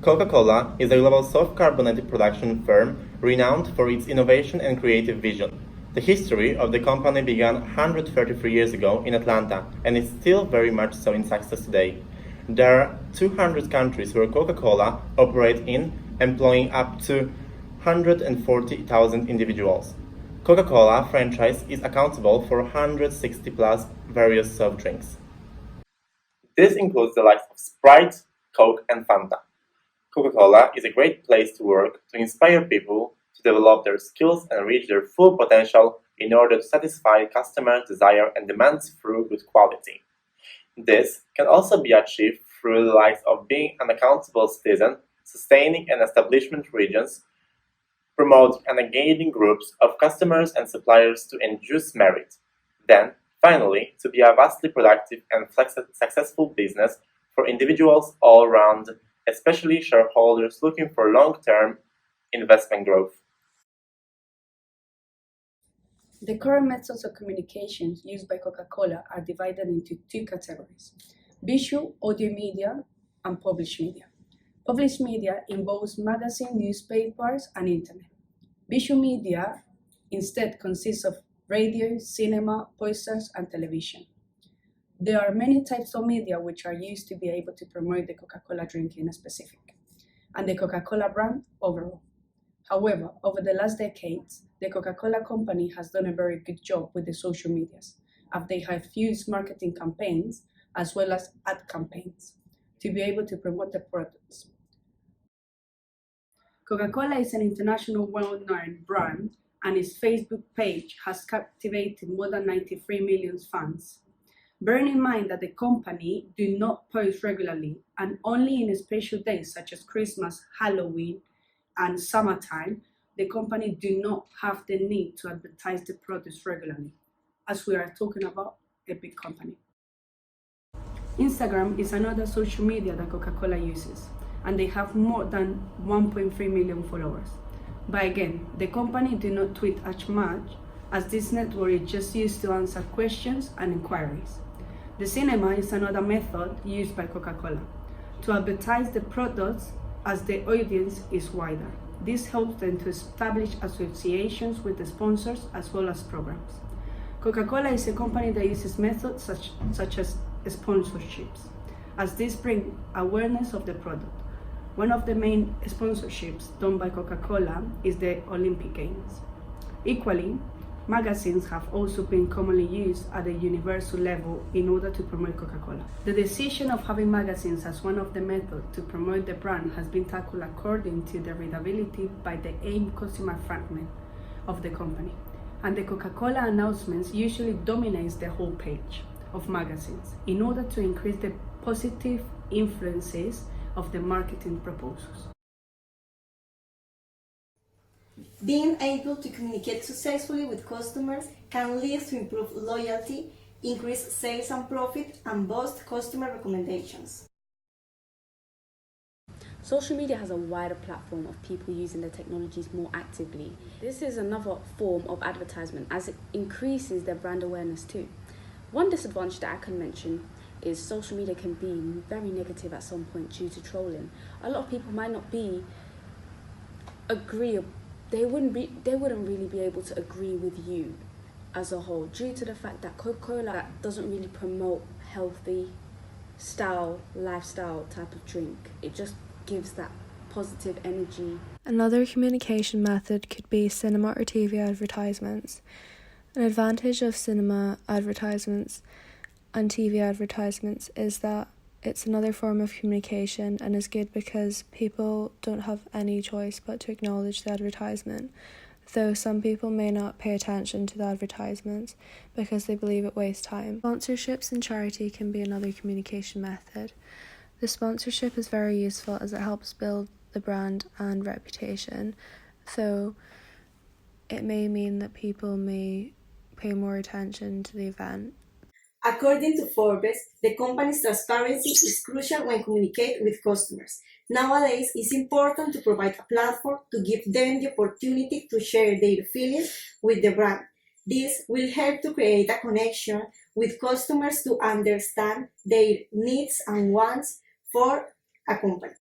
Coca-Cola is a global soft-carbonated production firm renowned for its innovation and creative vision. The history of the company began 133 years ago in Atlanta and is still very much so in success today. There are 200 countries where Coca-Cola operates in, employing up to 140,000 individuals. Coca-Cola franchise is accountable for 160 plus various soft drinks. This includes the likes of Sprite, Coke, and Fanta. Coca-Cola is a great place to work to inspire people to develop their skills and reach their full potential in order to satisfy customers' desire and demands through good quality. This can also be achieved through the likes of being an accountable citizen, sustaining and establishment regions, promoting and engaging groups of customers and suppliers to induce merit. Then, finally, to be a vastly productive and successful business for individuals all around, especially shareholders looking for long-term investment growth. The current methods of communication used by Coca-Cola are divided into two categories: visual, audio media, and published media. Published media involves magazines, newspapers, and internet. Visual media instead consists of radio, cinema, posters, and television. There are many types of media which are used to be able to promote the Coca-Cola drink in a specific, and the Coca-Cola brand overall. However, over the last decades, the Coca-Cola company has done a very good job with the social medias, as they have used marketing campaigns as well as ad campaigns to be able to promote the products. Coca-Cola is an international well-known brand, and its Facebook page has captivated more than 93 million fans. Bearing in mind that the company do not post regularly and only in special days such as Christmas, Halloween, and summertime, the company do not have the need to advertise the products regularly, as we are talking about a big company. Instagram is another social media that Coca-Cola uses, and they have more than 1.3 million followers. But again, the company do not tweet as much, as this network is just used to answer questions and inquiries. The cinema is another method used by Coca-Cola to advertise the products, as the audience is wider. This helps them to establish associations with the sponsors as well as programs. Coca-Cola is a company that uses methods such as sponsorships, as this brings awareness of the product. One of the main sponsorships done by Coca-Cola is the Olympic Games. Equally, magazines have also been commonly used at a universal level in order to promote Coca-Cola. The decision of having magazines as one of the methods to promote the brand has been tackled according to the readability by the aim customer fragment of the company. And the Coca-Cola announcements usually dominates the whole page of magazines in order to increase the positive influences of the marketing proposals. Being able to communicate successfully with customers can lead to improved loyalty, increase sales and profit, and boost customer recommendations. Social media has a wider platform of people using the technologies more actively. This is another form of advertisement as it increases their brand awareness too. One disadvantage that I can mention is social media can be very negative at some point due to trolling. A lot of people might not be they wouldn't really be able to agree with you as a whole due to the fact that Coca-Cola doesn't really promote healthy lifestyle type of drink. It just gives that positive energy. Another communication method could be cinema or TV advertisements. An advantage of cinema advertisements and TV advertisements is that it's another form of communication and is good because people don't have any choice but to acknowledge the advertisement, though some people may not pay attention to the advertisements because they believe it wastes time. Sponsorships and charity can be another communication method. The sponsorship is very useful as it helps build the brand and reputation, though it may mean that people may pay more attention to the event. According to Forbes, the company's transparency is crucial when communicating with customers. Nowadays, it's important to provide a platform to give them the opportunity to share their feelings with the brand. This will help to create a connection with customers to understand their needs and wants for a company.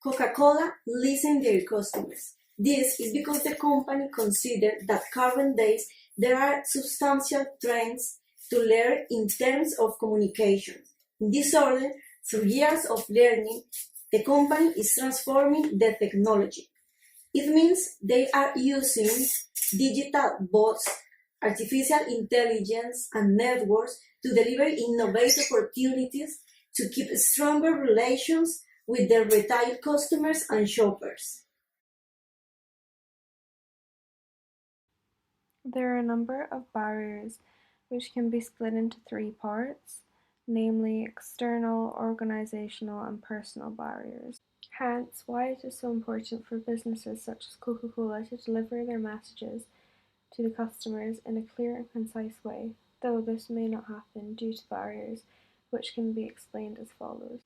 Coca-Cola listens their customers. This is because the company considers that current days there are substantial trends to learn in terms of communication. In this order, through years of learning, the company is transforming the technology. It means they are using digital bots, artificial intelligence, and networks to deliver innovative opportunities to keep stronger relations with their retail customers and shoppers. There are a number of barriers which can be split into three parts, namely external, organizational, and personal barriers. Hence, why it is so important for businesses such as Coca-Cola to deliver their messages to the customers in a clear and concise way, though this may not happen due to barriers, which can be explained as follows.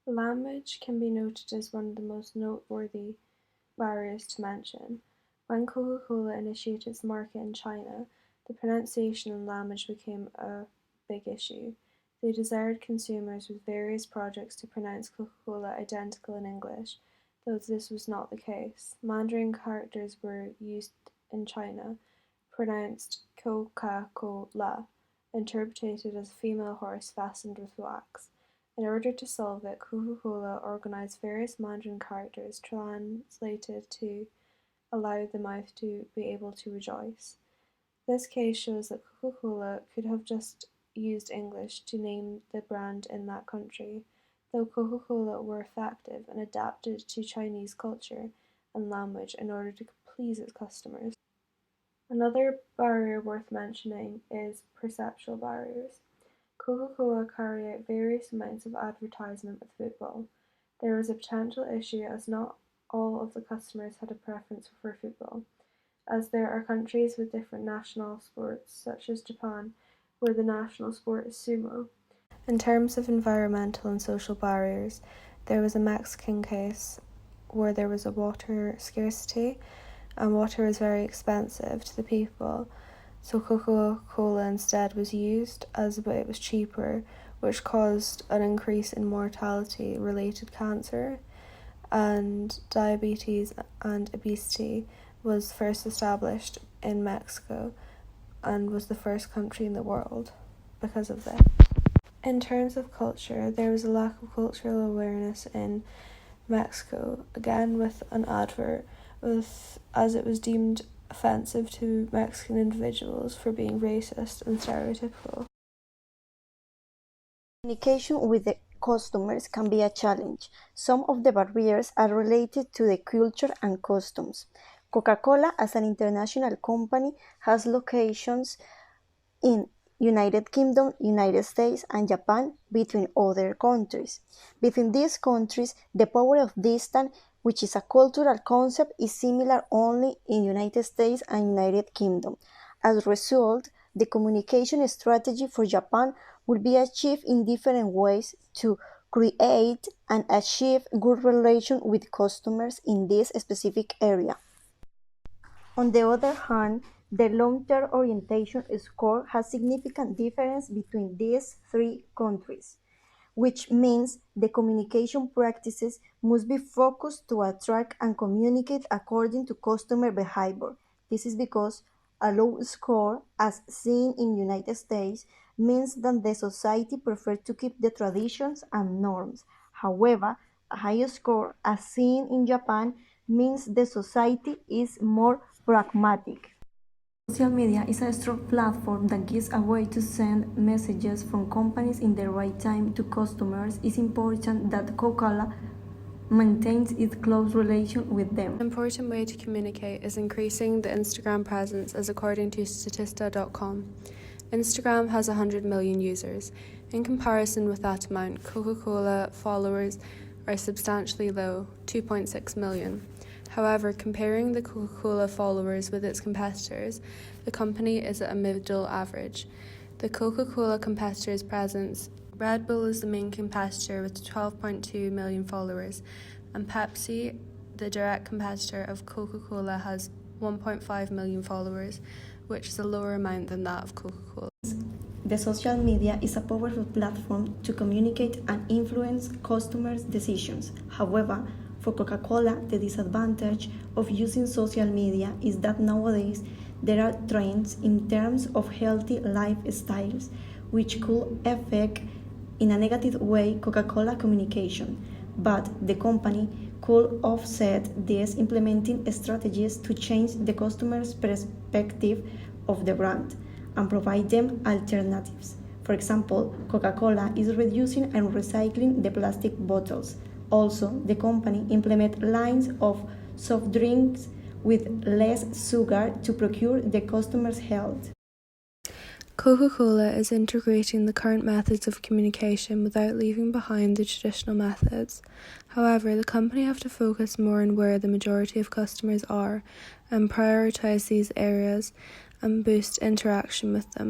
Language can be noted as one of the most noteworthy barriers to mention. When Coca-Cola initiated its market in China, the pronunciation and language became a big issue. They desired consumers with various projects to pronounce Coca-Cola identical in English, though this was not the case. Mandarin characters were used in China, pronounced Coca-Cola, interpreted as a female horse fastened with wax. In order to solve it, Coca-Cola organized various Mandarin characters translated to allow the mouth to be able to rejoice. This case shows that Coca-Cola could have just used English to name the brand in that country, though Coca-Cola were effective and adapted to Chinese culture and language in order to please its customers. Another barrier worth mentioning is perceptual barriers. Coca-Cola carry out various amounts of advertisement with football. There was a potential issue as not all of the customers had a preference for football, as there are countries with different national sports, such as Japan, where the national sport is sumo. In terms of environmental and social barriers, there was a Mexican case where there was a water scarcity and water was very expensive to the people, so Coca-Cola instead was used as it was cheaper, which caused an increase in mortality-related cancer, and diabetes and obesity was first established in Mexico and was the first country in the world because of this. In terms of culture, there was a lack of cultural awareness in Mexico, again with an advert, as it was deemed offensive to Mexican individuals for being racist and stereotypical. Communication with the customers can be a challenge. Some of the barriers are related to the culture and customs. Coca-Cola, as an international company, has locations in United Kingdom, United States, and Japan, between other countries. Between these countries, the power of distance, which is a cultural concept, is similar only in United States and United Kingdom. As a result, the communication strategy for Japan will be achieved in different ways to create and achieve good relations with customers in this specific area. On the other hand, the long-term orientation score has significant difference between these three countries, which means the communication practices must be focused to attract and communicate according to customer behavior. This is because a low score, as seen in the United States, means that the society prefers to keep the traditions and norms. However, a high score, as seen in Japan, means the society is more pragmatic. Social media is a strong platform that gives a way to send messages from companies in the right time to customers. It's important that Coca-Cola maintains its close relation with them. An important way to communicate is increasing the Instagram presence, as according to Statista.com. Instagram has 100 million users. In comparison with that amount, Coca-Cola followers are substantially low, 2.6 million. However, comparing the Coca-Cola followers with its competitors, the company is at a middle average. The Coca-Cola competitors' presence: Red Bull is the main competitor with 12.2 million followers, and Pepsi, the direct competitor of Coca-Cola, has 1.5 million followers, which is a lower amount than that of Coca-Cola. The social media is a powerful platform to communicate and influence customers' decisions. However, For Coca-Cola, the disadvantage of using social media is that nowadays there are trends in terms of healthy lifestyles which could affect in a negative way Coca-Cola communication, but the company could offset this implementing strategies to change the customer's perspective of the brand and provide them alternatives. For example, Coca-Cola is reducing and recycling the plastic bottles. Also, the company implements lines of soft drinks with less sugar to procure the customer's health. Coca-Cola is integrating the current methods of communication without leaving behind the traditional methods. However, the company have to focus more on where the majority of customers are and prioritize these areas and boost interaction with them.